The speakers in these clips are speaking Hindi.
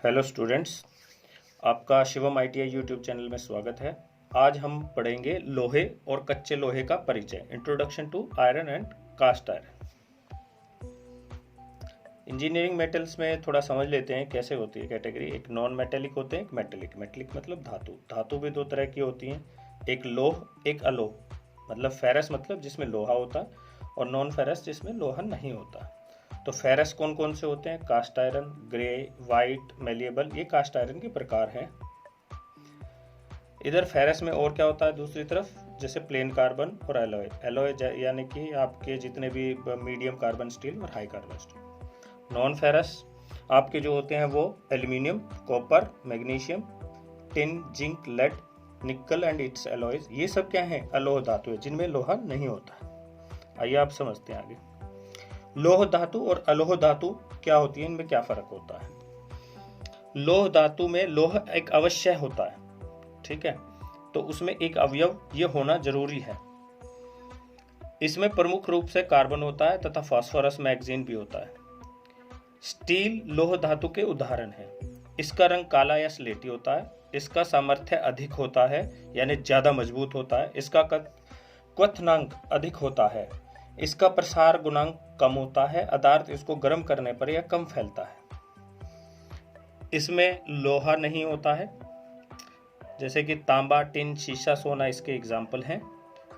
हेलो स्टूडेंट्स, आपका शिवम ITI यूट्यूब चैनल में स्वागत है। आज हम पढ़ेंगे लोहे और कच्चे लोहे का परिचय, introduction to iron and cast iron. Engineering metals में थोड़ा समझ लेते हैं कैसे होती है कैटेगरी। एक नॉन मेटेलिक होते हैं, एक मेटेलिक। मेटेलिक मतलब धातु। धातु भी दो तरह की होती हैं, एक लोह एक अलोह। मतलब फेरस मतलब जिसमें लोहा होता है, और नॉन फेरस जिसमें लोहा नहीं होता। तो फेरस कौन कौन से होते हैं? Cast iron, grey, white, malleable, ये कास्ट आयरन के प्रकार हैं। इधर फेरस में और क्या होता है दूसरी तरफ, जैसे प्लेन कार्बन और एलॉय। एलॉय यानी कि आपके जितने भी मीडियम कार्बन स्टील और high carbon steel. Non ferrous आपके जो होते हैं वो aluminium, copper, magnesium, tin, zinc, lead, nickel and its alloys. ये सब क्या है? अलोह धातु है जिनमें लोहा नहीं होता। आइए आप समझते हैं आगे। लोह धातु और अलोह धातु क्या होती है, इनमें क्या फर्क होता है? लोह धातु में लोह एक अवश्य होता है, ठीक है, तो उसमें एक अवयव ये होना जरूरी है। इसमें प्रमुख रूप से कार्बन होता है तथा फास्फोरस, मैग्नीज भी होता है। स्टील लोह धातु के उदाहरण है। इसका रंग काला या स्लेटी होता है। इसका सामर्थ्य अधिक होता है, यानी ज्यादा मजबूत होता है। इसका क्वथनांक अधिक होता है। इसका प्रसार गुणांक कम होता है, अर्थात इसको गर्म करने पर यह कम फैलता है। इसमें लोहा नहीं होता है, जैसे कि तांबा, टिन, शीशा, सोना इसके एग्जाम्पल हैं,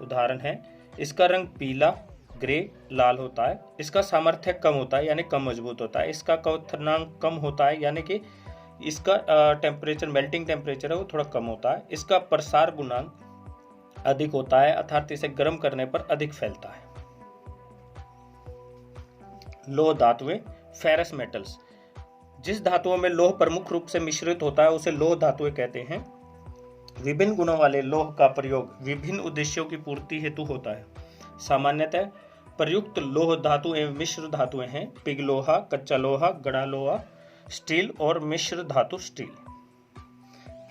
उदाहरण हैं। इसका रंग पीला, ग्रे, लाल होता है। इसका सामर्थ्य कम होता है, यानी कम मजबूत होता है। इसका क्वथनांक कम होता है, यानी कि इसका टेम्परेचर, मेल्टिंग टेम्परेचर है वो थोड़ा कम होता है। इसका प्रसार गुणांक अधिक होता है, अर्थात इसे गर्म करने पर अधिक फैलता है। लोह धातुएं, फेरस मेटल्स। जिस धातुओं में लोह प्रमुख रूप से मिश्रित होता है उसे लोह धातुएं कहते हैं। विभिन्न गुणों वाले लोह का प्रयोग विभिन्न उद्देश्यों की पूर्ति हेतु होता है। सामान्यतः प्रयुक्त लोह धातु एवं मिश्र धातुएं हैं पिग लोहा, कच्चा लोहा, गड़ा लोहा, स्टील और मिश्र धातु स्टील।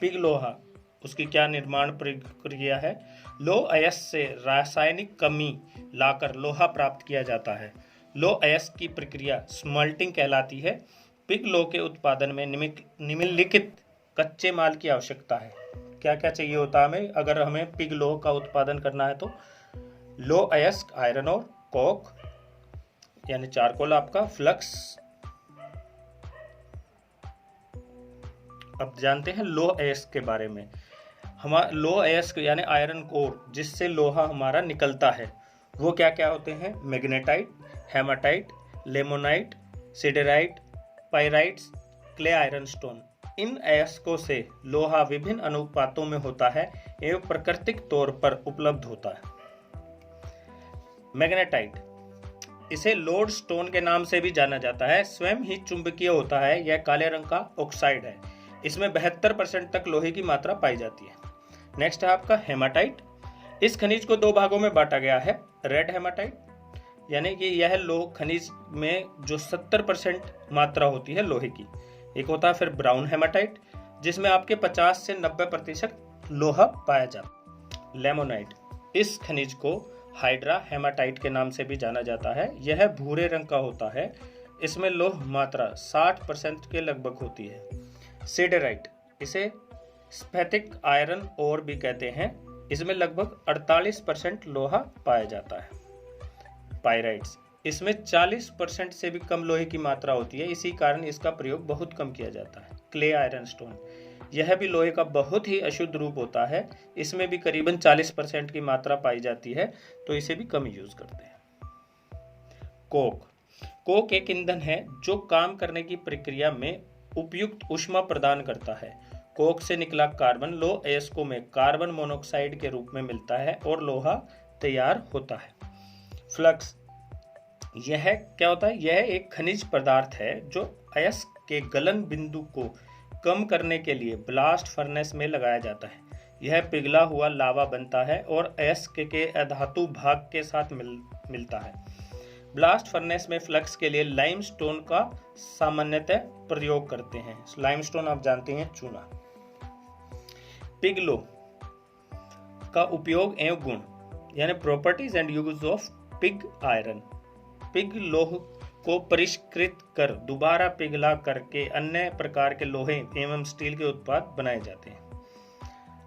पिग लोहा, उसकी क्या निर्माण प्रक्रिया है? लोह अयस्क से रासायनिक कमी लाकर लोहा प्राप्त किया जाता है। लोह अयस्क की प्रक्रिया स्मल्टिंग कहलाती है। पिग लोह के उत्पादन में निम्नलिखित कच्चे माल की आवश्यकता है। क्या क्या चाहिए होता है हमें अगर हमें पिग लोह का उत्पादन करना है? तो लोह अयस्क, आयरन और कोक यानी चारकोल आपका, फ्लक्स। अब जानते हैं लोह अयस्क के बारे में। हमारा लोह अयस्क यानी आयरन कोर, जिससे लोहा हमारा निकलता है, वो क्या क्या होते हैं? Magnetite, haematite, limonite, siderite, pyrites, clay iron stone. इन अयस्कों से लोहा विभिन्न अनुपातों में होता है एवं प्राकृतिक तौर पर उपलब्ध होता है। मैग्नेटाइट, इसे लोड स्टोन के नाम से भी जाना जाता है। स्वयं ही चुंबकीय होता है। यह काले रंग का ऑक्साइड है। इसमें 72% तक लोहे की मात्रा पाई जाती है। नेक्स्ट है आपका हेमाटाइट। इस खनिज को दो भागों में बांटा गया है। रेड हेमाटाइट, यानी कि यह लोह खनिज में जो 70% मात्रा होती है लोहे की। एक होता है फिर ब्राउन हेमाटाइट, जिसमें आपके 50 से 90% लोहा पाया जाता है। लेमोनाइट, इस खनिज को हाइड्रा हेमाटाइट के नाम से भी जाना जाता है। यह भूरे रंग का होता है। इसमें लोह मात्रा 60% के लगभग होती है। सिडेराइट, इसे स्फटिक आयरन ओर भी कहते हैं। इसमें लगभग 48% लोहा पाया जाता है। पाइराइट्स, इसमें 40% से भी कम लोहे की मात्रा होती है, इसी कारण इसका प्रयोग बहुत कम किया जाता है। क्ले आयरन स्टोन, यह भी लोहे का बहुत ही अशुद्ध रूप होता है। इसमें भी करीबन 40% की मात्रा पाई जाती है, तो इसे भी कम यूज करते हैं। कोक, कोक एक ईंधन है जो काम करने की प्रक्रिया में उपयुक्त ऊष्मा प्रदान करता है। कोक से निकला कार्बन लोह अयस्कों में कार्बन मोनोऑक्साइड के रूप में मिलता है और लोहा तैयार होता है। फ्लक्स, यह क्या होता है? यह एक खनिज पदार्थ है जो अयस्क के गलन बिंदु को कम करने के लिए ब्लास्ट फर्नेस में लगाया जाता है। यह पिघला हुआ लावा बनता है और अयस्क के अधातु भाग के साथ मिलता है। ब्लास्ट फर्नेस में फ्लक्स के लिए लाइमस्टोन का सामान्यतः प्रयोग करते हैं। लाइमस्टोन आप जानते हैं, चूना। पिग लोह का उपयोग एवं गुण, यानी properties and use of pig iron. Pig लोह को परिष्कृत कर दोबारा पिघला करके अन्य प्रकार के लोहे एवं स्टील के उत्पाद बनाए जाते हैं।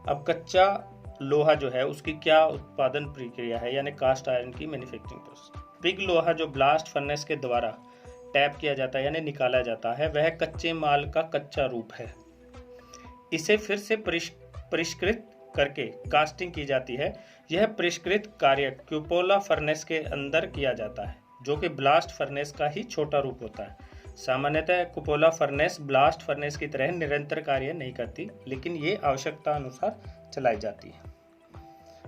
अब कच्चा लोहा जो है उसकी क्या उत्पादन प्रक्रिया है, यानी कास्ट आयरन की मैन्युफैक्चरिंग प्रोसेस। पिग लोहा जो ब्लास्ट फर्नेस के द्वारा टैप किया जाता है यानी निकाला जाता है, वह कच्चे माल का कच्चा रूप है। इसे फिर से परिष्कृत करके कास्टिंग की जाती है। यह परिष्कृत कार्य क्यूपोला फर्नेस के अंदर किया जाता है, जो कि ब्लास्ट फर्नेस का ही छोटा रूप होता है। सामान्यतः कुपोला फर्नेस ब्लास्ट फर्नेस की तरह निरंतर कार्य नहीं करती, लेकिन ये आवश्यकता अनुसार चलाई जाती है।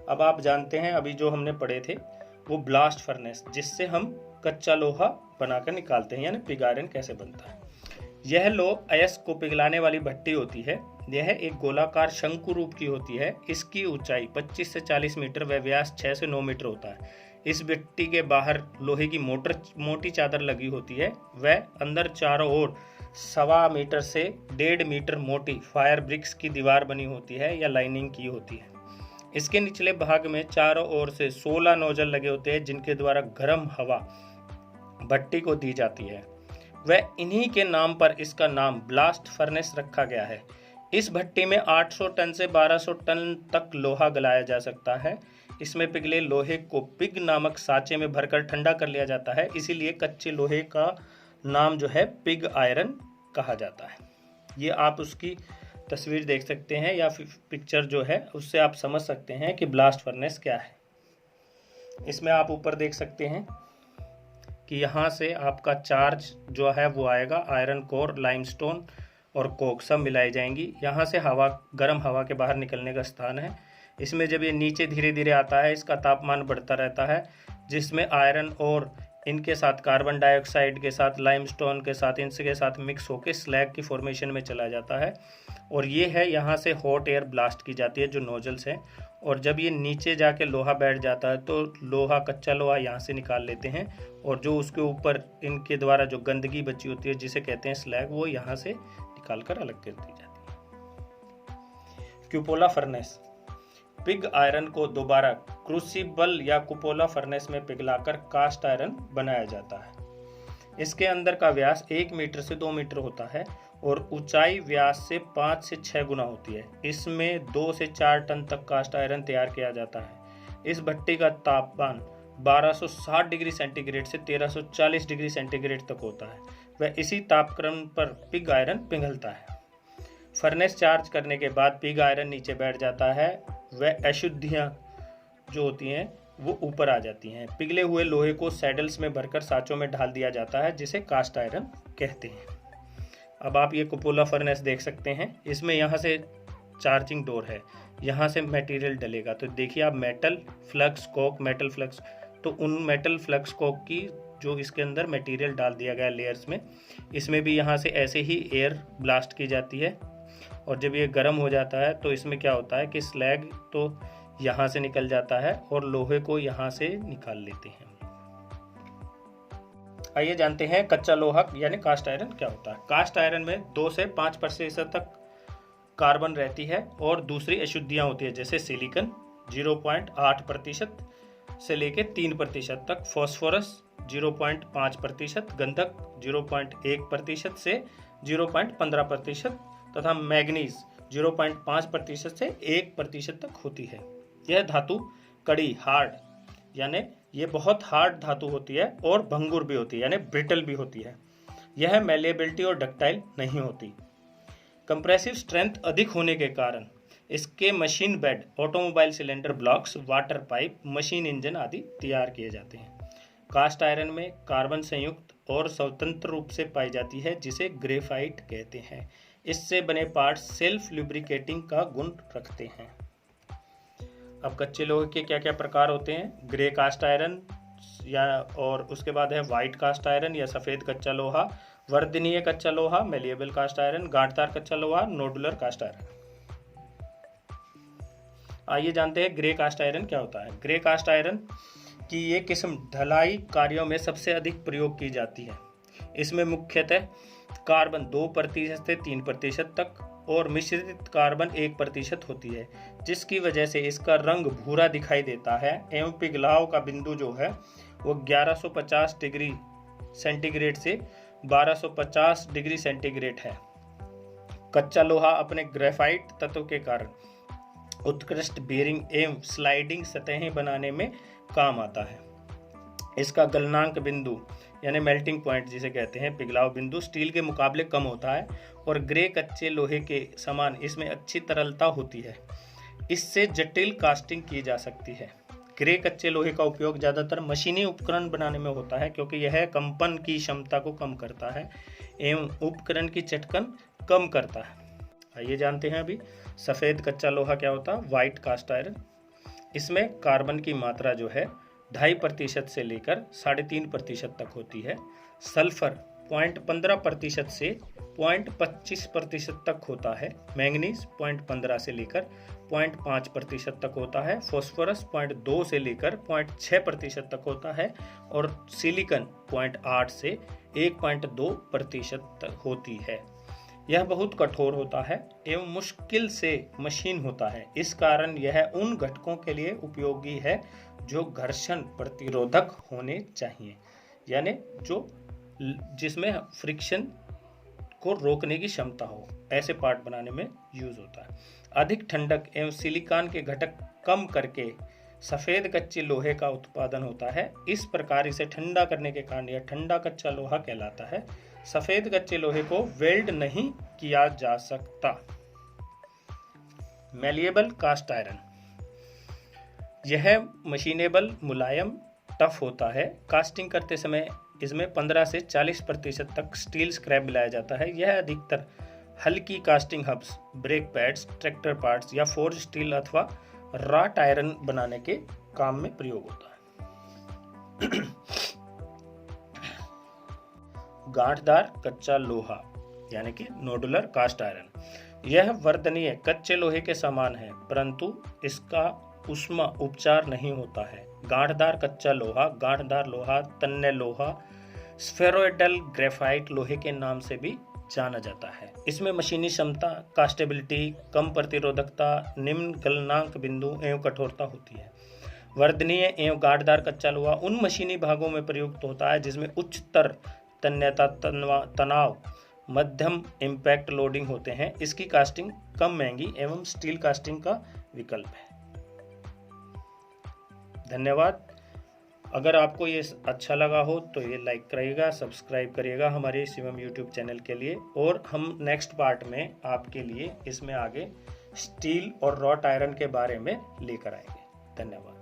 अब आप जानते हैं अभी जो हमने पढ़े थे वो ब्लास्ट फर्नेस, जिससे हम कच्चा लोहा बनाकर निकालते हैं, यानी पिग आयरन कैसे बनता है। यह लोह अयस्क को पिघलाने वाली भट्टी होती है। यह एक गोलाकार शंकु रूप की होती है। इसकी ऊंचाई 25 से 40 मीटर व व्यास 6 से 9 मीटर होता है। इस भट्टी के बाहर लोहे की मोटी चादर लगी होती है। वह अंदर चारों ओर 1.25 मीटर से 1.5 मीटर मोटी फायर ब्रिक्स की दीवार बनी होती है या लाइनिंग की होती है। इसके निचले भाग में चारों ओर से 16 नोजल लगे होते हैं, जिनके द्वारा गर्म हवा भट्टी को दी जाती है। वह इन्हीं के नाम पर इसका नाम ब्लास्ट फर्नेस रखा गया है। इस भट्टी में 800 टन से 1200 टन तक लोहा गलाया जा सकता है। इसमें पिघले लोहे को पिग नामक साँचे में भरकर ठंडा कर लिया जाता है, इसीलिए कच्चे लोहे का नाम जो है पिग आयरन कहा जाता है। ये आप उसकी तस्वीर देख सकते हैं या पिक्चर जो है उससे आप समझ सकते हैं कि ब्लास्ट फर्नेस क्या है। इसमें आप ऊपर देख सकते हैं कि यहाँ से आपका चार्ज जो है वो आएगा, आयरन कोर, लाइमस्टोन और कोक सब मिलाई जाएंगी। यहाँ से हवा, गर्म हवा के बाहर निकलने का स्थान है। इसमें जब ये नीचे धीरे धीरे आता है, इसका तापमान बढ़ता रहता है, जिसमें आयरन और इनके साथ कार्बन डाइऑक्साइड के साथ, लाइमस्टोन के साथ, इनके साथ मिक्स होकर स्लैग की फॉर्मेशन में चला जाता है। और ये है, यहाँ से हॉट एयर ब्लास्ट की जाती है जो नोजल्स हैं। और जब ये नीचे जाके लोहा बैठ जाता है तो लोहा, कच्चा लोहा यहाँ से निकाल लेते हैं, और जो उसके ऊपर इनके द्वारा जो गंदगी बची होती है जिसे कहते हैं स्लैग, वो यहाँ से निकाल कर अलग कर दी जाती है। Cupola furnace. पिग आयरन को दोबारा क्रूसिबल या कुपोला फर्नेस में पिघलाकर कास्ट आयरन बनाया जाता है। इसके अंदर का व्यास 1 मीटर से 2 मीटर होता है और ऊंचाई व्यास से 5 से 6 गुना होती है। इसमें 2 से 4 टन तक कास्ट आयरन तैयार किया जाता है। इस भट्टी का तापमान 1260 डिग्री सेंटीग्रेड से 1340 डिग्री सेंटीग्रेड तक होता है। वह इसी तापक्रम पर पिग आयरन पिघलता है। फर्नेस चार्ज करने के बाद पिग आयरन नीचे बैठ जाता है। वह अशुद्धियाँ जो होती हैं वो ऊपर आ जाती हैं। पिघले हुए लोहे को सैडल्स में भरकर साँचों में ढाल दिया जाता है, जिसे कास्ट आयरन कहते हैं। अब आप ये कुपोला फर्नेस देख सकते हैं। इसमें यहाँ से चार्जिंग डोर है, यहाँ से मटेरियल डलेगा। तो देखिए आप, metal flux Coke, metal flux, तो उन मेटल फ्लक्स कोक की जो इसके अंदर मटेरियल डाल दिया गया लेयर्स में, इसमें भी यहाँ से ऐसे ही एयर ब्लास्ट की जाती है। और जब ये गर्म हो जाता है तो इसमें क्या होता है कि स्लैग तो यहाँ से निकल जाता है और लोहे को यहाँ से निकाल लेते हैं। आइए जानते हैं कच्चा लोहा यानी कास्ट आयरन क्या होता है। कास्ट आयरन में 2 से 5% तक कार्बन रहती है और दूसरी अशुद्धियाँ होती है, जैसे सिलिकॉन 0.8% से लेके 3% तक, फॉस्फोरस 0.5%, गंधक 0.1% से 0.15% तथा मैग्नीज 0.5% से 1% तक होती है। यह धातु कड़ी, हार्ड, यानी ये बहुत हार्ड धातु होती है और भंगुर भी होती है, यानी ब्रिटल भी होती है। यह मैलेबिलिटी और डक्टाइल नहीं होती। कंप्रेसिव स्ट्रेंथ अधिक होने के कारण इसके machine bed, automobile cylinder blocks, water pipe, machine engine आदि तैयार किए जाते हैं। कास्ट आयरन में कार्बन संयुक्त और स्वतंत्र रूप से पाई जाती है, जिसे ग्रेफाइट कहते हैं। इससे बने पार्ट्स सेल्फ लुब्रिकेटिंग का गुण रखते हैं। अब कच्चे लोहे के क्या क्या प्रकार होते हैं। ग्रे कास्ट आयरन या और उसके बाद है वाइट कास्ट आयरन या सफ़ेद कच्चा लोहा, वर्धनीय कच्चा लोहा, मेलिएबल कास्ट आयरन, गांठदार कच्चा लोहा, नोडुलर कास्ट आयरन। आइए जानते हैं ग्रे कास्ट आयरन क्या होता है। ग्रे कास्ट आयरन की ये किस्म ढलाई कार्यों में सबसे अधिक प्रयोग की जाती है। इसमें मुख्यतः कार्बन 2% से 3% तक और मिश्रित कार्बन 1% होती है, जिसकी वजह से इसका रंग भूरा दिखाई देता है एवं पिघलाव का बिंदु जो है वो 1150 डिग्री सेंटीग्रेड से 1250 डिग्री सेंटीग्रेड है। कच्चा लोहा अपने ग्रेफाइट तत्व के कारण उत्कृष्ट बेरिंग एवं स्लाइडिंग सतहें बनाने में काम आता है। इसका गलनांक बिंदु यानी मेल्टिंग पॉइंट जिसे कहते हैं, पिघलाव बिंदु, स्टील के मुकाबले कम होता है और ग्रे कच्चे लोहे के समान इसमें अच्छी तरलता होती है। इससे जटिल कास्टिंग की जा सकती है। ग्रे कच्चे लोहे का उपयोग ज़्यादातर मशीनी उपकरण बनाने में होता है क्योंकि यह कंपन की क्षमता को कम करता है एवं उपकरण की चटकन कम करता है। आइए जानते हैं अभी सफ़ेद कच्चा लोहा क्या होता है। वाइट कास्ट आयरन, इसमें कार्बन की मात्रा जो है 2.5% से लेकर 3.5% तक होती है। सल्फर 0.15% से 0.25% तक होता है। मैंगनीज 0.15 से लेकर 0.5% तक होता है। फॉस्फोरस 0.2 से लेकर 0.6% तक होता है और सिलिकॉन 0.8 से 1.2% तक होती है। यह बहुत कठोर होता है एवं मुश्किल से मशीन होता है। इस कारण यह उन घटकों के लिए उपयोगी है जो घर्षण प्रतिरोधक होने चाहिए, यानी जिसमें फ्रिक्शन को रोकने की क्षमता हो, ऐसे पार्ट बनाने में यूज होता है। अधिक ठंडक एवं सिलिकॉन के घटक कम करके सफ़ेद कच्चे लोहे का उत्पादन होता है। इस प्रकार इसे ठंडा करने के कारण यह ठंडा कच्चा लोहा कहलाता है। सफ़ेद कच्चे लोहे को वेल्ड नहीं किया जा सकता। मैलिएबल कास्ट आयरन, यह मशीनेबल, मुलायम, टफ होता है। कास्टिंग करते समय इसमें 15 से 40% तक स्टील स्क्रैप मिलाया जाता है। यह अधिकतर हल्की casting hubs, brake pads, tractor parts या फोर्ज स्टील अथवा राट आयरन बनाने के काम में प्रयोग होता है। गांठदार कच्चा लोहा यानी कि नोडुलर कास्ट आयरन, यह वर्धनीय कच्चे लोहे के समान है परंतु इसका उष्मा उपचार नहीं होता है। गांठदार कच्चा लोहा, गांठदार लोहा, तन्य लोहा, स्फेरोइडल ग्रेफाइट लोहे के नाम से भी जाना जाता है। इसमें मशीनी क्षमता, कास्टेबिलिटी, कम प्रतिरोधकता, निम्न गलनांक बिंदु एवं कठोरता होती है। वर्धनीय एवं गांठदार कच्चा लोहा उन मशीनी भागों में प्रयुक्त होता है जिसमें उच्चतर तन्यता, तनाव, मध्यम इम्पैक्ट लोडिंग होते हैं। इसकी कास्टिंग कम महंगी एवं स्टील कास्टिंग का विकल्प है। धन्यवाद। अगर आपको ये अच्छा लगा हो तो ये लाइक करिएगा, सब्सक्राइब करिएगा हमारे शिवम यूट्यूब चैनल के लिए, और हम नेक्स्ट पार्ट में आपके लिए इसमें आगे स्टील और रॉट आयरन के बारे में लेकर आएंगे। धन्यवाद।